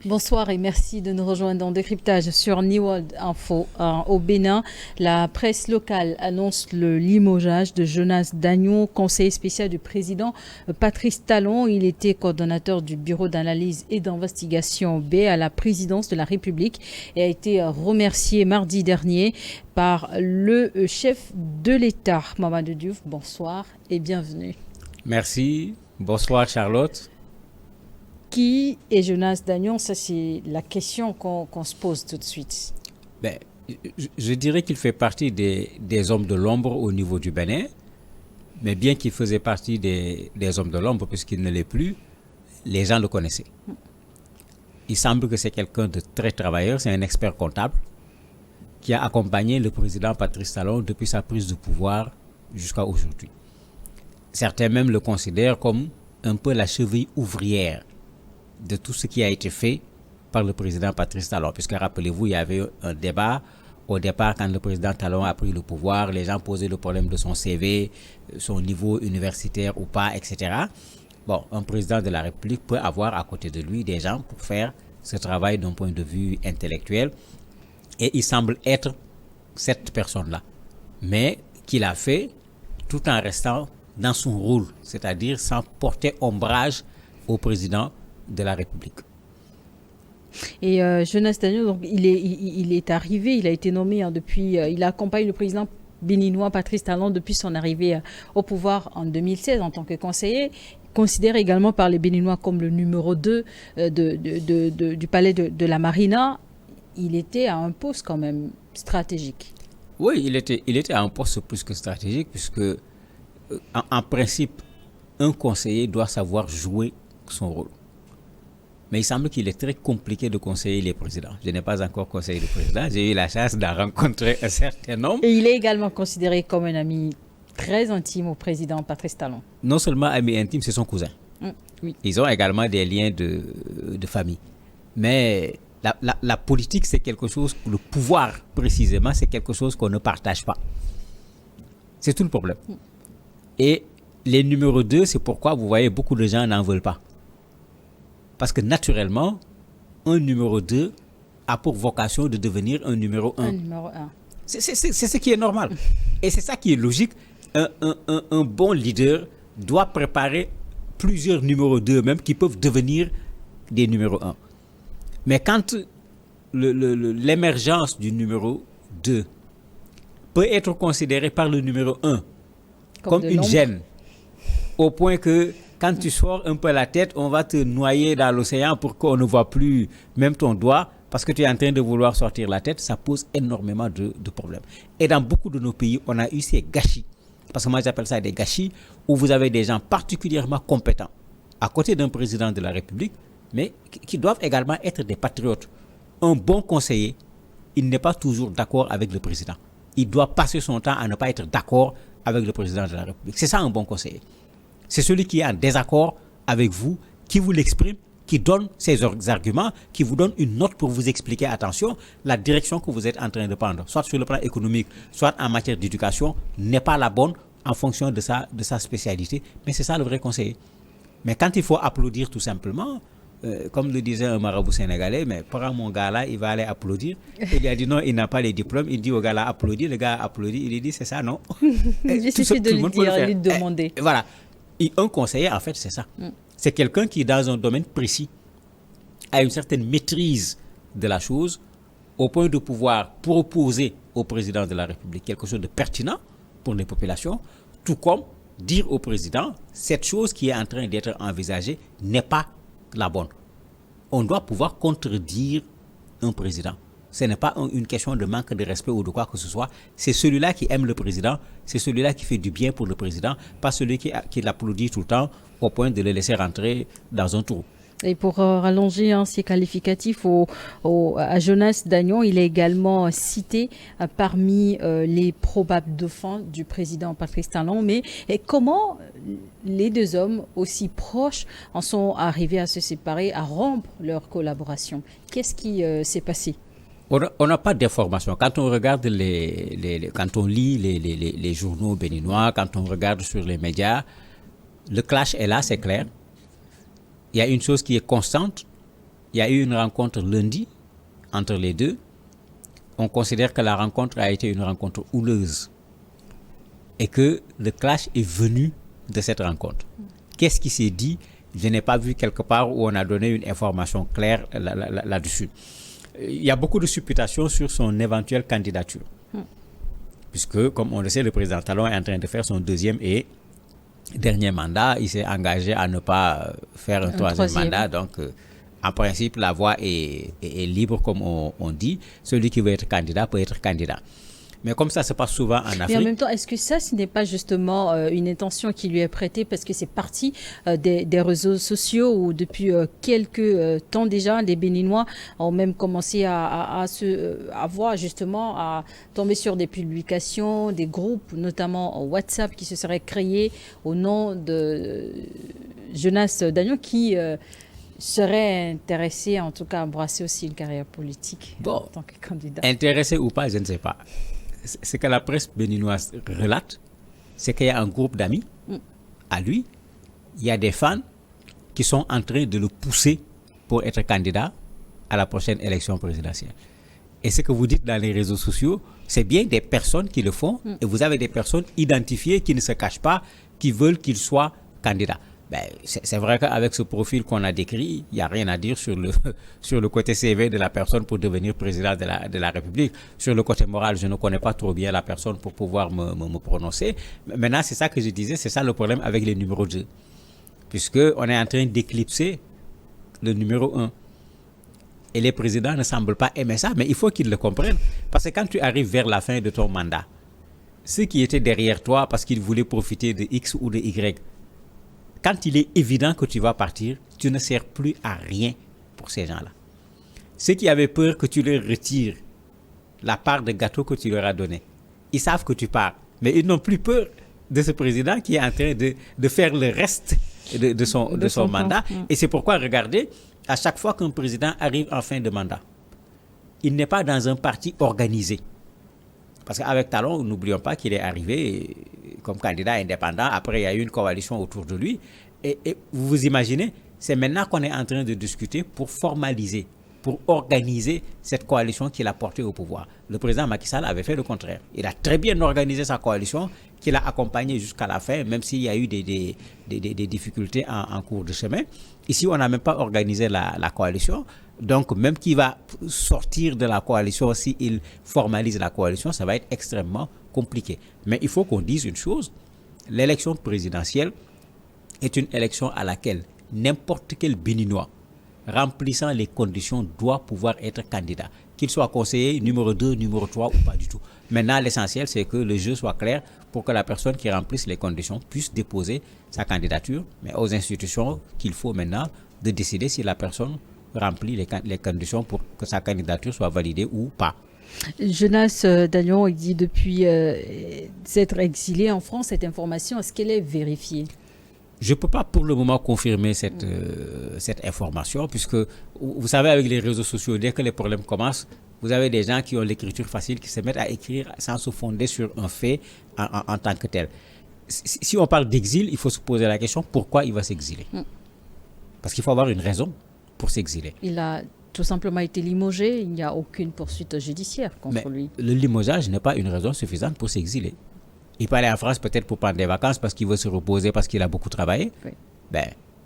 Bonsoir et merci de nous rejoindre dans Décryptage sur New World Info. Au Bénin, la presse locale annonce le limogeage de Jonas Dagnon, conseiller spécial du président Patrice Talon. Il était coordonnateur du bureau d'analyse et d'investigation B à la présidence de la République et a été remercié mardi dernier par le chef de l'État. Mamadou Diouf, bonsoir et bienvenue. Merci. Bonsoir Charlotte. Qui est Jonas Dagnon? Ça, c'est la question qu'on se pose tout de suite. Je dirais qu'il fait partie des hommes de l'ombre au niveau du Bénin, mais bien qu'il faisait partie des hommes de l'ombre, puisqu'il ne l'est plus, les gens le connaissaient. Il semble que c'est quelqu'un de très travailleur, c'est un expert comptable qui a accompagné le président Patrice Talon depuis sa prise de pouvoir jusqu'à aujourd'hui. Certains même le considèrent comme un peu la cheville ouvrière de tout ce qui a été fait par le président Patrice Talon. Puisque rappelez-vous, il y avait un débat au départ quand le président Talon a pris le pouvoir. Les gens posaient le problème de son CV, son niveau universitaire ou pas, etc. Bon, un président de la République peut avoir à côté de lui des gens pour faire ce travail d'un point de vue intellectuel. Et il semble être cette personne-là. Mais qu'il a fait tout en restant dans son rôle, c'est-à-dire sans porter ombrage au président de la République. Et Jonas Dagnon, donc, il est arrivé, il a été nommé depuis, il accompagne le président béninois Patrice Talon depuis son arrivée au pouvoir en 2016 en tant que conseiller, considéré également par les Béninois comme le numéro 2 du palais de la Marina. Il était à un poste quand même stratégique. Oui, il était à un poste plus que stratégique, puisque en principe, un conseiller doit savoir jouer son rôle. Mais il semble qu'il est très compliqué de conseiller les présidents. Je n'ai pas encore conseillé le président. J'ai eu la chance d'en rencontrer un certain nombre. Et il est également considéré comme un ami très intime au président Patrice Talon. Non seulement ami intime, c'est son cousin. Oui. Ils ont également des liens de famille. Mais la politique, c'est quelque chose, le pouvoir précisément, c'est quelque chose qu'on ne partage pas. C'est tout le problème. Et les numéros 2, c'est pourquoi vous voyez beaucoup de gens n'en veulent pas. Parce que naturellement, un numéro 2 a pour vocation de devenir un numéro 1. Un numéro 1. C'est ce qui est normal. Et c'est ça qui est logique. Un bon leader doit préparer plusieurs numéros 2 même qui peuvent devenir des numéros 1. Mais quand l'émergence du numéro 2 peut être considérée par le numéro 1 comme une gêne, au point que quand tu sors un peu la tête, on va te noyer dans l'océan pour qu'on ne voit plus même ton doigt parce que tu es en train de vouloir sortir la tête, ça pose énormément de problèmes. Et dans beaucoup de nos pays, on a eu ces gâchis, parce que moi j'appelle ça des gâchis, où vous avez des gens particulièrement compétents à côté d'un président de la République, mais qui doivent également être des patriotes. Un bon conseiller, il n'est pas toujours d'accord avec le président. Il doit passer son temps à ne pas être d'accord avec le président de la République. C'est ça un bon conseiller. C'est celui qui est en désaccord avec vous, qui vous l'exprime, qui donne ses arguments, qui vous donne une note pour vous expliquer, attention, la direction que vous êtes en train de prendre, soit sur le plan économique, soit en matière d'éducation, n'est pas la bonne en fonction de sa spécialité. Mais c'est ça le vrai conseiller. Mais quand il faut applaudir tout simplement, comme le disait un marabout sénégalais, mais prends mon gars là, il va aller applaudir. Il a dit non, il n'a pas les diplômes. Il dit au gars là, applaudis. Le gars applaudit. Il dit c'est ça, non? Il suffit de lui dire, lui demander. Et voilà. Et un conseiller, en fait, c'est ça. C'est quelqu'un qui, dans un domaine précis, a une certaine maîtrise de la chose, au point de pouvoir proposer au président de la République quelque chose de pertinent pour les populations, tout comme dire au président, cette chose qui est en train d'être envisagée n'est pas la bonne. On doit pouvoir contredire un président. Ce n'est pas une question de manque de respect ou de quoi que ce soit. C'est celui-là qui aime le président, c'est celui-là qui fait du bien pour le président, pas celui qui l'applaudit tout le temps au point de le laisser rentrer dans un trou. Et pour rallonger ces qualificatifs à Jonas Dagnon, il est également cité parmi les probables dauphins du président Patrice Talon. Mais comment les deux hommes aussi proches en sont arrivés à se séparer, à rompre leur collaboration? Qu'est-ce qui s'est passé? On n'a pas d'informations. Quand on regarde quand on lit les journaux béninois, quand on regarde sur les médias, le clash est là, c'est clair. Il y a une chose qui est constante, Il y a eu une rencontre lundi entre les deux. On considère que la rencontre a été une rencontre houleuse et que le clash est venu de cette rencontre. Qu'est-ce qui s'est dit? Je n'ai pas vu quelque part où on a donné une information claire là-dessus. Il y a beaucoup de supputations sur son éventuelle candidature. Puisque, comme on le sait, le président Talon est en train de faire son deuxième et dernier mandat. Il s'est engagé à ne pas faire un troisième mandat. Donc, en principe, la voie est libre, comme on dit. Celui qui veut être candidat peut être candidat. Mais comme ça se passe souvent en Afrique. Mais en même temps, est-ce que ça, ce n'est pas justement une intention qui lui est prêtée parce que c'est parti des réseaux sociaux où depuis quelques temps déjà, les Béninois ont même commencé à voir justement, à tomber sur des publications, des groupes, notamment WhatsApp, qui se seraient créés au nom de Jonas Dagnon qui serait intéressé, en tout cas, à embrasser aussi une carrière politique en tant que candidat. Intéressé ou pas, je ne sais pas. Ce que la presse béninoise relate, c'est qu'il y a un groupe d'amis à lui, il y a des fans qui sont en train de le pousser pour être candidat à la prochaine élection présidentielle. Et ce que vous dites dans les réseaux sociaux, c'est bien des personnes qui le font et vous avez des personnes identifiées qui ne se cachent pas, qui veulent qu'il soit candidat. Ben, c'est vrai qu'avec ce profil qu'on a décrit, il n'y a rien à dire sur le côté CV de la personne pour devenir président de la République. Sur le côté moral, je ne connais pas trop bien la personne pour pouvoir me prononcer. Maintenant, c'est ça que je disais, c'est ça le problème avec les numéros 2. Puisqu'on est en train d'éclipser le numéro 1. Et les présidents ne semblent pas aimer ça, mais il faut qu'ils le comprennent. Parce que quand tu arrives vers la fin de ton mandat, ceux qui étaient derrière toi parce qu'ils voulaient profiter de X ou de Y, quand il est évident que tu vas partir, tu ne sers plus à rien pour ces gens-là. Ceux qui avaient peur que tu leur retires la part de gâteau que tu leur as donné, ils savent que tu pars. Mais ils n'ont plus peur de ce président qui est en train de faire le reste de son mandat. Et c'est pourquoi, regardez, à chaque fois qu'un président arrive en fin de mandat, il n'est pas dans un parti organisé. Parce qu'avec Talon, n'oublions pas qu'il est arrivé comme candidat indépendant. Après, il y a eu une coalition autour de lui. Et vous vous imaginez, c'est maintenant qu'on est en train de discuter pour formaliser, pour organiser cette coalition qu'il a portée au pouvoir. Le président Macky Sall avait fait le contraire. Il a très bien organisé sa coalition, qu'il a accompagnée jusqu'à la fin, même s'il y a eu des difficultés en cours de chemin. Ici, on n'a même pas organisé la coalition. Donc, même qu'il va sortir de la coalition, s'il formalise la coalition, ça va être extrêmement compliqué. Mais il faut qu'on dise une chose, l'élection présidentielle est une élection à laquelle n'importe quel Béninois remplissant les conditions doit pouvoir être candidat. Qu'il soit conseiller numéro 2, numéro 3 ou pas du tout. Maintenant, l'essentiel, c'est que le jeu soit clair pour que la personne qui remplisse les conditions puisse déposer sa candidature, mais aux institutions qu'il faut maintenant de décider si la personne remplit les conditions pour que sa candidature soit validée ou pas. Jonas Dagnon, il dit depuis s'être exilé en France, cette information, est-ce qu'elle est vérifiée? Je ne peux pas pour le moment confirmer cette information, puisque vous savez, avec les réseaux sociaux, dès que les problèmes commencent, vous avez des gens qui ont l'écriture facile, qui se mettent à écrire sans se fonder sur un fait en tant que tel. Si on parle d'exil, il faut se poser la question, pourquoi il va s'exiler? Parce qu'il faut avoir une raison pour s'exiler. Il a tout simplement été limogé, il n'y a aucune poursuite judiciaire contre lui. Le limogeage n'est pas une raison suffisante pour s'exiler. Il peut aller en France peut-être pour prendre des vacances parce qu'il veut se reposer, parce qu'il a beaucoup travaillé. Oui. Ben,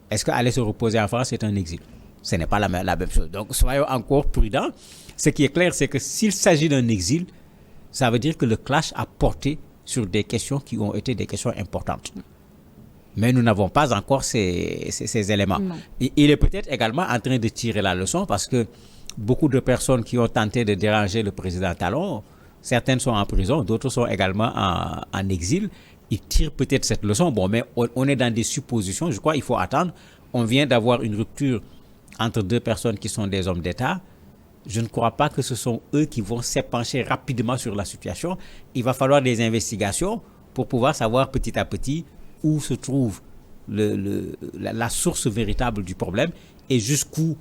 est-ce qu'aller se reposer en France, c'est un exil? Ce n'est pas la même chose. Donc, soyons encore prudents. Ce qui est clair, c'est que s'il s'agit d'un exil, ça veut dire que le clash a porté sur des questions qui ont été des questions importantes. Mais nous n'avons pas encore ces éléments. Il est peut-être également en train de tirer la leçon parce que beaucoup de personnes qui ont tenté de déranger le président Talon, certaines sont en prison, d'autres sont également en exil. Ils tirent peut-être cette leçon. Bon, mais on est dans des suppositions. Je crois qu'il faut attendre. On vient d'avoir une rupture entre deux personnes qui sont des hommes d'État. Je ne crois pas que ce sont eux qui vont s'épancher rapidement sur la situation. Il va falloir des investigations pour pouvoir savoir petit à petit où se trouve la source véritable du problème et jusqu'où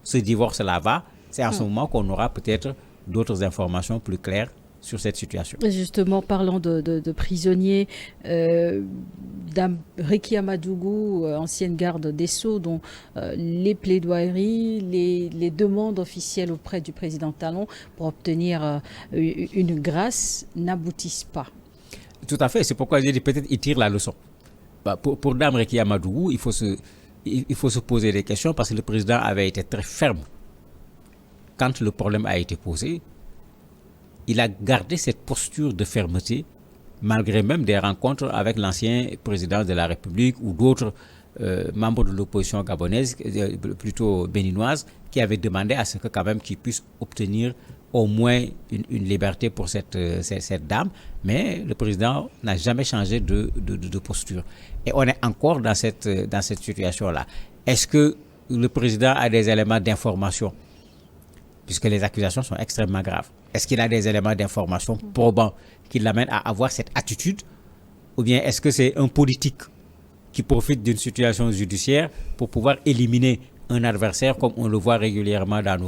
ce divorce-là va. C'est en ce moment qu'on aura peut-être d'autres informations plus claires sur cette situation. Justement, parlant de prisonniers, Rekia Madougou, ancienne garde des Sceaux, dont les plaidoiries, les demandes officielles auprès du président Talon pour obtenir une grâce n'aboutissent pas. Tout à fait, c'est pourquoi j'ai dit peut-être il tire la leçon. Pour Dame Rekia Madougou, il faut se poser des questions parce que le président avait été très ferme. Quand le problème a été posé, il a gardé cette posture de fermeté, malgré même des rencontres avec l'ancien président de la République ou d'autres membres de l'opposition gabonaise, plutôt béninoise, qui avaient demandé à ce que quand même qu'il puisse obtenir au moins une liberté pour cette dame. Mais le président n'a jamais changé de posture. Et on est encore dans cette situation-là. Est-ce que le président a des éléments d'information, puisque les accusations sont extrêmement graves? Est-ce qu'il a des éléments d'information probants qui l'amènent à avoir cette attitude? Ou bien est-ce que c'est un politique qui profite d'une situation judiciaire pour pouvoir éliminer un adversaire comme on le voit régulièrement dans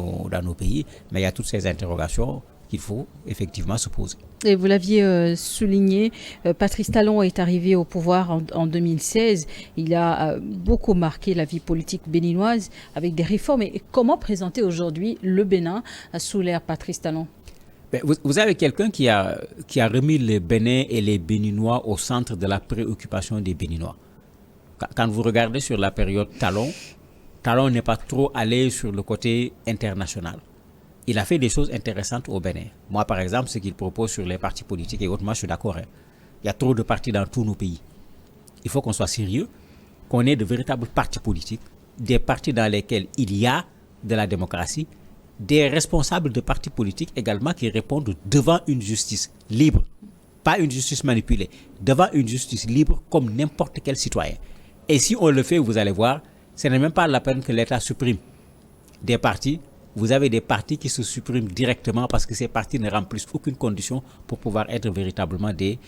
nos pays? Mais il y a toutes ces interrogations qu'il faut effectivement se poser. Et vous l'aviez souligné, Patrice Talon est arrivé au pouvoir en 2016. Il a beaucoup marqué la vie politique béninoise avec des réformes. Et comment présenter aujourd'hui le Bénin sous l'ère Patrice Talon? Vous avez quelqu'un qui a remis le Bénin et les Béninois au centre de la préoccupation des Béninois. Quand vous regardez sur la période Talon n'est pas trop allé sur le côté international. Il a fait des choses intéressantes au Bénin. Moi, par exemple, ce qu'il propose sur les partis politiques et autres, moi, je suis d'accord. Il y a trop de partis dans tous nos pays. Il faut qu'on soit sérieux, qu'on ait de véritables partis politiques, des partis dans lesquels il y a de la démocratie, des responsables de partis politiques également qui répondent devant une justice libre, pas une justice manipulée, devant une justice libre comme n'importe quel citoyen. Et si on le fait, vous allez voir, ce n'est même pas la peine que l'État supprime des partis. Vous avez des partis qui se suppriment directement parce que ces partis ne remplissent aucune condition pour pouvoir être véritablement des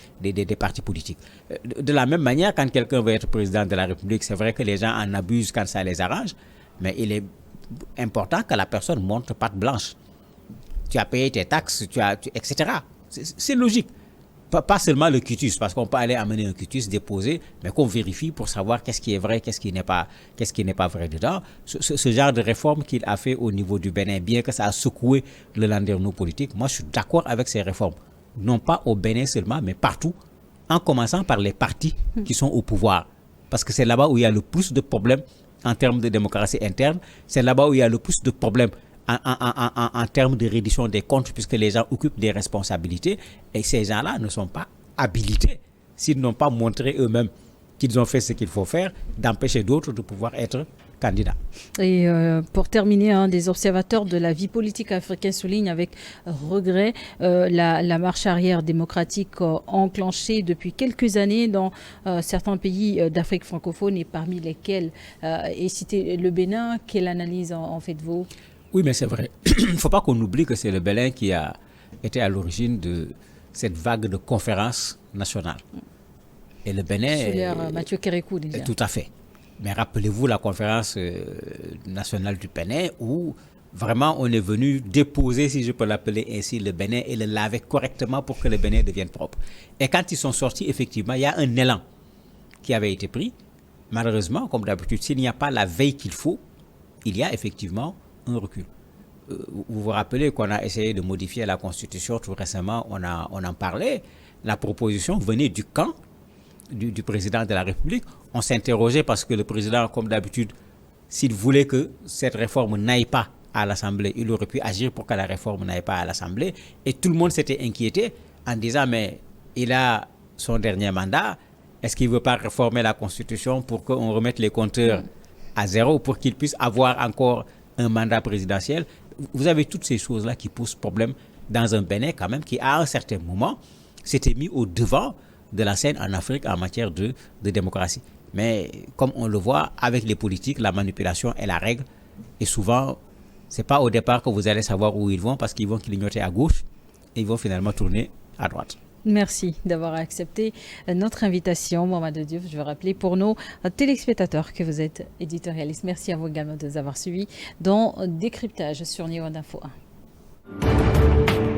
partis politiques. De la même manière, quand quelqu'un veut être président de la République, c'est vrai que les gens en abusent quand ça les arrange, mais il est important que la personne montre patte blanche. Tu as payé tes taxes, etc. C'est logique. Pas seulement le quitus, parce qu'on peut aller amener un quitus déposé, mais qu'on vérifie pour savoir qu'est-ce qui est vrai, qu'est-ce qui n'est pas vrai dedans. Ce genre de réforme qu'il a fait au niveau du Bénin, bien que ça a secoué le landerneau politique, moi je suis d'accord avec ces réformes. Non pas au Bénin seulement, mais partout, en commençant par les partis qui sont au pouvoir. Parce que c'est là-bas où il y a le plus de problèmes en termes de démocratie interne, c'est là-bas où il y a le plus de problèmes en termes de reddition des comptes, puisque les gens occupent des responsabilités et ces gens-là ne sont pas habilités, s'ils n'ont pas montré eux-mêmes qu'ils ont fait ce qu'il faut faire, d'empêcher d'autres de pouvoir être candidats. Et pour terminer, des observateurs de la vie politique africaine soulignent avec regret la marche arrière démocratique enclenchée depuis quelques années dans certains pays d'Afrique francophone et parmi lesquels est cité le Bénin. Quelle analyse en faites-vous? Oui, mais c'est vrai. Il ne faut pas qu'on oublie que c'est le Bénin qui a été à l'origine de cette vague de conférences nationales. Et le Bénin... Sous l'ère Mathieu Kérékou, déjà. Tout à fait. Mais rappelez-vous la conférence nationale du Bénin où vraiment on est venu déposer, si je peux l'appeler ainsi, le Bénin et le laver correctement pour que le Bénin devienne propre. Et quand ils sont sortis, effectivement, il y a un élan qui avait été pris. Malheureusement, comme d'habitude, s'il n'y a pas la veille qu'il faut, il y a effectivement un recul. Vous vous rappelez qu'on a essayé de modifier la Constitution tout récemment, on en parlait. La proposition venait du camp du président de la République. On s'interrogeait parce que le président, comme d'habitude, s'il voulait que cette réforme n'aille pas à l'Assemblée, il aurait pu agir pour que la réforme n'aille pas à l'Assemblée. Et tout le monde s'était inquiété en disant, mais il a son dernier mandat, est-ce qu'il ne veut pas réformer la Constitution pour qu'on remette les compteurs à zéro, pour qu'il puisse avoir encore un mandat présidentiel? Vous avez toutes ces choses-là qui posent problème dans un Bénin quand même qui, à un certain moment, s'était mis au devant de la scène en Afrique en matière de démocratie. Mais comme on le voit, avec les politiques, la manipulation est la règle. Et souvent, ce n'est pas au départ que vous allez savoir où ils vont parce qu'ils vont clignoter à gauche et ils vont finalement tourner à droite. Merci d'avoir accepté notre invitation, Mamadou Diouf. Je veux rappeler pour nos téléspectateurs que vous êtes éditorialiste. Merci à vous également de nous avoir suivis dans Décryptage sur New World Info 1.